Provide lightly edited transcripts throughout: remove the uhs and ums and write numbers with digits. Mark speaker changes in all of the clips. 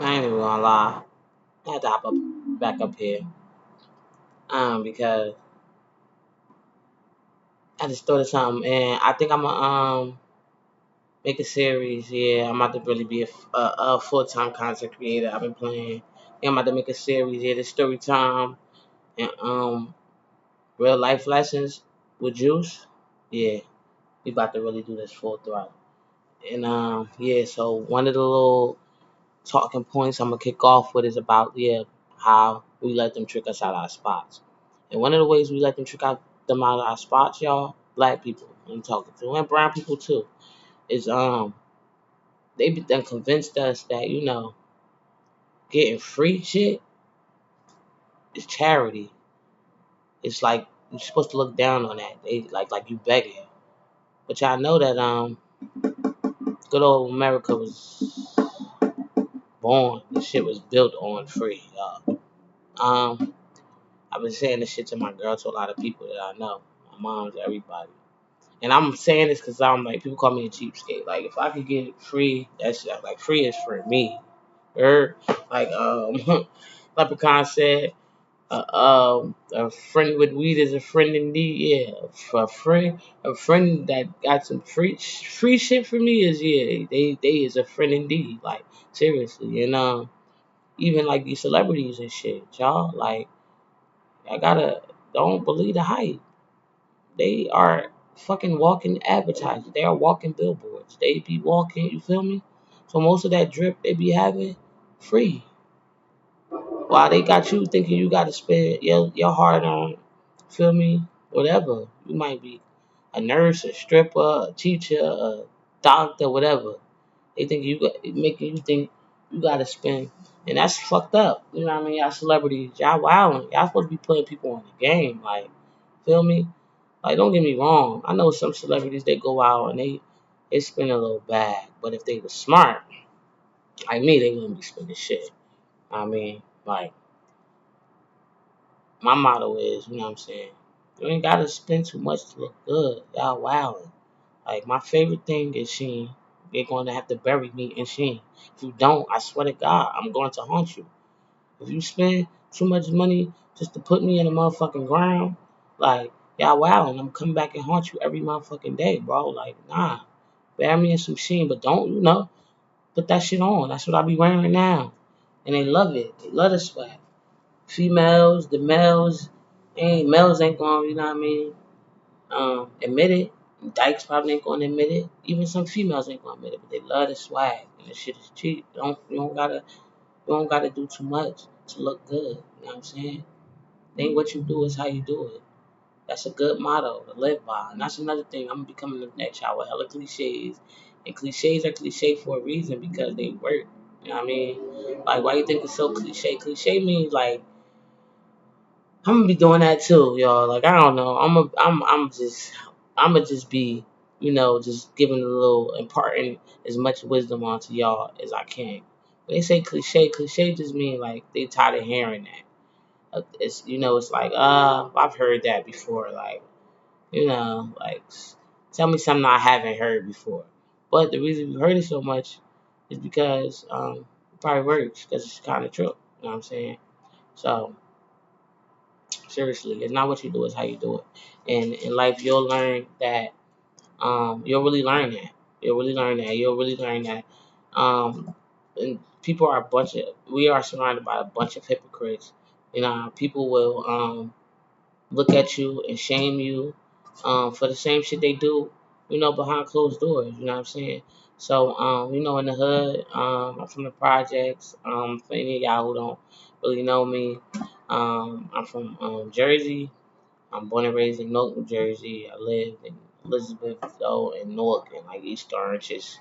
Speaker 1: I ain't even gonna lie. I had to hop up back up here. Because I just thought of something, and I think I'm gonna make a series. Yeah, I'm about to really be a full time content creator. I've been playing. Yeah, I'm about to make a series. Yeah, the story time and real life lessons with Juice. Yeah, we about to really do this full throttle. And yeah, so one of the little talking points I'm gonna kick off with is about how we let them trick us out our spots. And one of the ways we let them trick out them out of our spots, y'all, black people I'm talking to, and brown people too, is they be done convinced us that getting free shit is charity. It's like you're supposed to look down on that. They like you begging. But y'all know that good old America was born. This shit was built on free, y'all. I've been saying this shit to my girl, to a lot of people that I know, my moms, everybody. And I'm saying this because I'm like, people call me a cheapskate. Like, if I could get it free, that's like free is for me. Er, like Leprechaun said, a friend with weed is a friend indeed. Yeah, for a friend that got some free shit for me is they is a friend indeed. Like seriously, and even like these celebrities and shit, y'all. Like, I gotta don't believe the hype. They are fucking walking advertisers. They are walking billboards. They be walking, you feel me? So most of that drip they be having free. While they got you thinking you gotta spend your heart on, feel me? Whatever. You might be a nurse, a stripper, a teacher, a doctor, whatever. They think making you think you gotta spend, and that's fucked up. You know what I mean? Y'all celebrities, y'all wilding. Y'all supposed to be putting people on the game. Like, feel me? Like, don't get me wrong. I know some celebrities they go out and they spend a little bag, but if they were smart, like me, they wouldn't be spending shit. I mean, like my motto is, you know what I'm saying? You ain't gotta spend too much to look good. Y'all wilding. Like, my favorite thing is Sheen. They're going to have to bury me in Sheen. If you don't, I swear to God, I'm going to haunt you. If you spend too much money just to put me in the motherfucking ground, like, y'all wilding. I'm coming back and haunt you every motherfucking day, bro. Like, nah. Bury me in some Sheen, but don't, put that shit on. That's what I be wearing now. And they love it. They love the swag. Females, the males ain't going, you know what I mean? Admit it. Dykes probably ain't gonna admit it. Even some females ain't gonna admit it, but they love the swag and the shit is cheap. You don't gotta do too much to look good. You know what I'm saying? It ain't what you do, it's how you do it. That's a good motto to live by. And that's another thing. I'm becoming the next child with hella cliches. And cliches are cliche for a reason because they work. You know what I mean? Like, why you think it's so cliche? Cliche means like I'm gonna be doing that too, y'all. Like, I don't know. I'm just be, just giving a little imparting as much wisdom onto y'all as I can. When they say cliche, cliche just mean like they tired of hearing that. It's like I've heard that before. Like, like tell me something I haven't heard before. But the reason we heard it so much is because it probably works because it's kind of true. You know what I'm saying? So seriously, it's not what you do, it's how you do it. And in life, you'll learn that. You'll really learn that. You'll really learn that. You'll really learn that. And people are a bunch of. We are surrounded by a bunch of hypocrites. People will look at you and shame you for the same shit they do. Behind closed doors. You know what I'm saying? So, in the hood, I'm from the projects. For any of y'all who don't really know me, I'm from Jersey. I'm born and raised in Newark, New Jersey. I lived in Elizabeth, though, and Newark, and like East Orange, just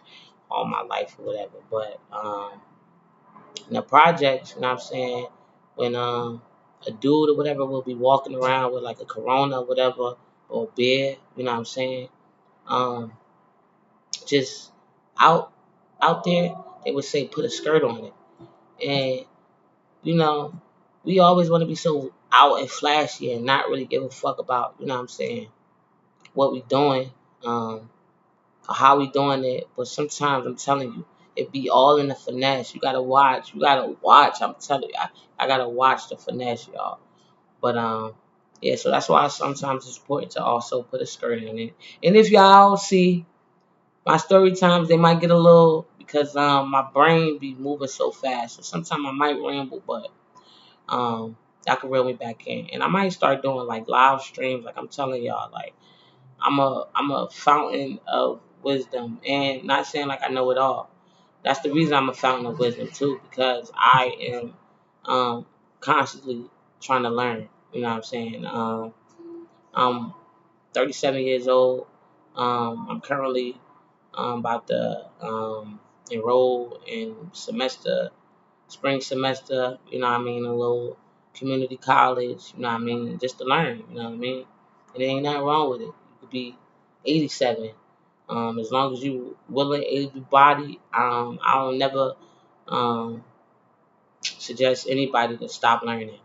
Speaker 1: all my life or whatever. But in the projects, you know what I'm saying, when a dude or whatever will be walking around with like a Corona or whatever, or a beer, you know what I'm saying, um, just out out there, they would say put a skirt on it. And, you know, we always want to be so out and flashy and not really give a fuck about, you know what I'm saying, what we doing, or how we doing it. But sometimes I'm telling you, it be all in the finesse. You gotta watch. You gotta watch. I'm telling you, I gotta watch the finesse, y'all. But yeah. So that's why sometimes it's important to also put a skirt in it. And if y'all see my story times, they might get a little because my brain be moving so fast. So sometimes I might ramble, but that can reel me back in. And I might start doing like live streams, like I'm telling y'all, like I'm a fountain of wisdom, and not saying like I know it all. That's the reason I'm a fountain of wisdom too, because I am constantly trying to learn. You know what I'm saying? I'm 37 years old. I'm currently about to enroll in spring semester, you know what I mean, a little community college, you know what I mean, just to learn, you know what I mean? And there ain't nothing wrong with it. You could be 87. As long as you willing, able body, I'll never um, suggest anybody to stop learning.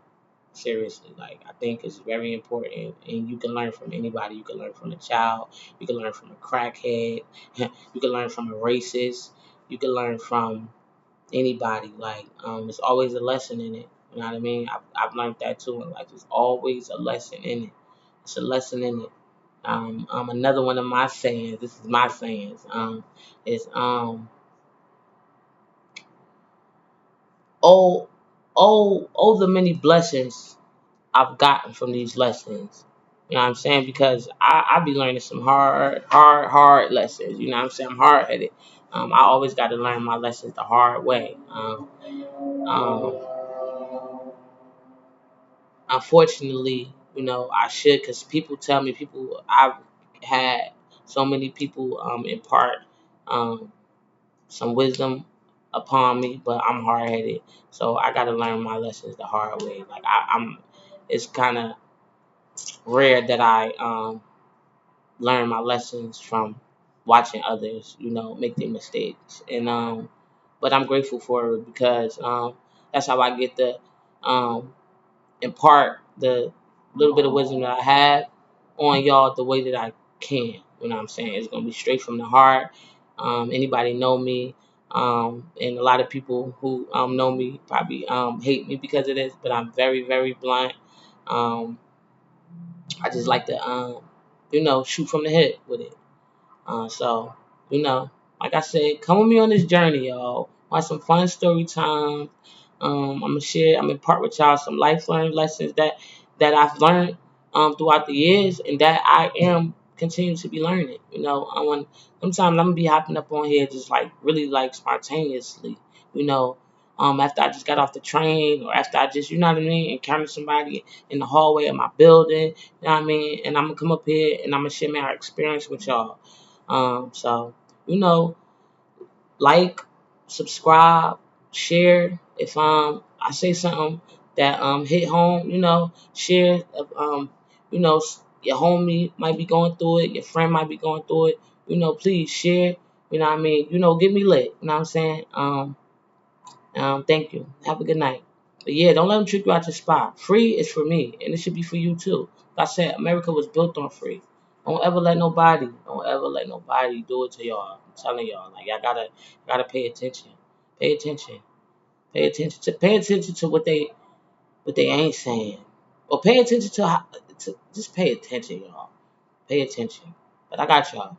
Speaker 1: Seriously, like I think it's very important, and you can learn from anybody. You can learn from a child, you can learn from a crackhead, you can learn from a racist, you can learn from anybody. Like, there's always a lesson in it. You know what I mean? I've learned that too in life. There's always a lesson in it. It's a lesson in it. Another one of my sayings. This is my sayings. Is oh, the many blessings I've gotten from these lessons. You know what I'm saying? Because I be learning some hard lessons. You know what I'm saying? I'm hard headed. I always got to learn my lessons the hard way. Um, Unfortunately, I should, because people tell me, I've had so many people impart um, some wisdom upon me, but I'm hard headed, so I got to learn my lessons the hard way. Like it's kind of rare that I learn my lessons from watching others, make their mistakes, and but I'm grateful for it because that's how I get the um, impart the little bit of wisdom that I have on y'all the way that I can. You know what I'm saying? It's gonna be straight from the heart. Anybody know me, and a lot of people who know me probably hate me because of this, but I'm very, very blunt. Um, I just like to shoot from the hip with it. So, you know, like I said, come with me on this journey, y'all. Want some fun story time. I'm gonna impart with y'all some life learned lessons that I've learned throughout the years, and that I am continuing to be learning. I want sometimes I'm gonna be hopping up on here just like really like spontaneously. You know, after I just got off the train, or after I just, you know what I mean, encounter somebody in the hallway of my building. You know what I mean, and I'm gonna come up here and I'm gonna share my experience with y'all. So, you know, like, subscribe, share. If I say something that hit home, share. Your homie might be going through it, your friend might be going through it. Please share. You know what I mean? Get me lit. You know what I'm saying? Thank you. Have a good night. But yeah, don't let them trick you out your spot. Free is for me, and it should be for you too. Like I said, America was built on free. Don't ever let nobody do it to y'all. I'm telling y'all, like y'all gotta pay attention. Pay attention. Pay attention to what they ain't saying. Or pay attention to just pay attention, y'all. Pay attention. But I got y'all.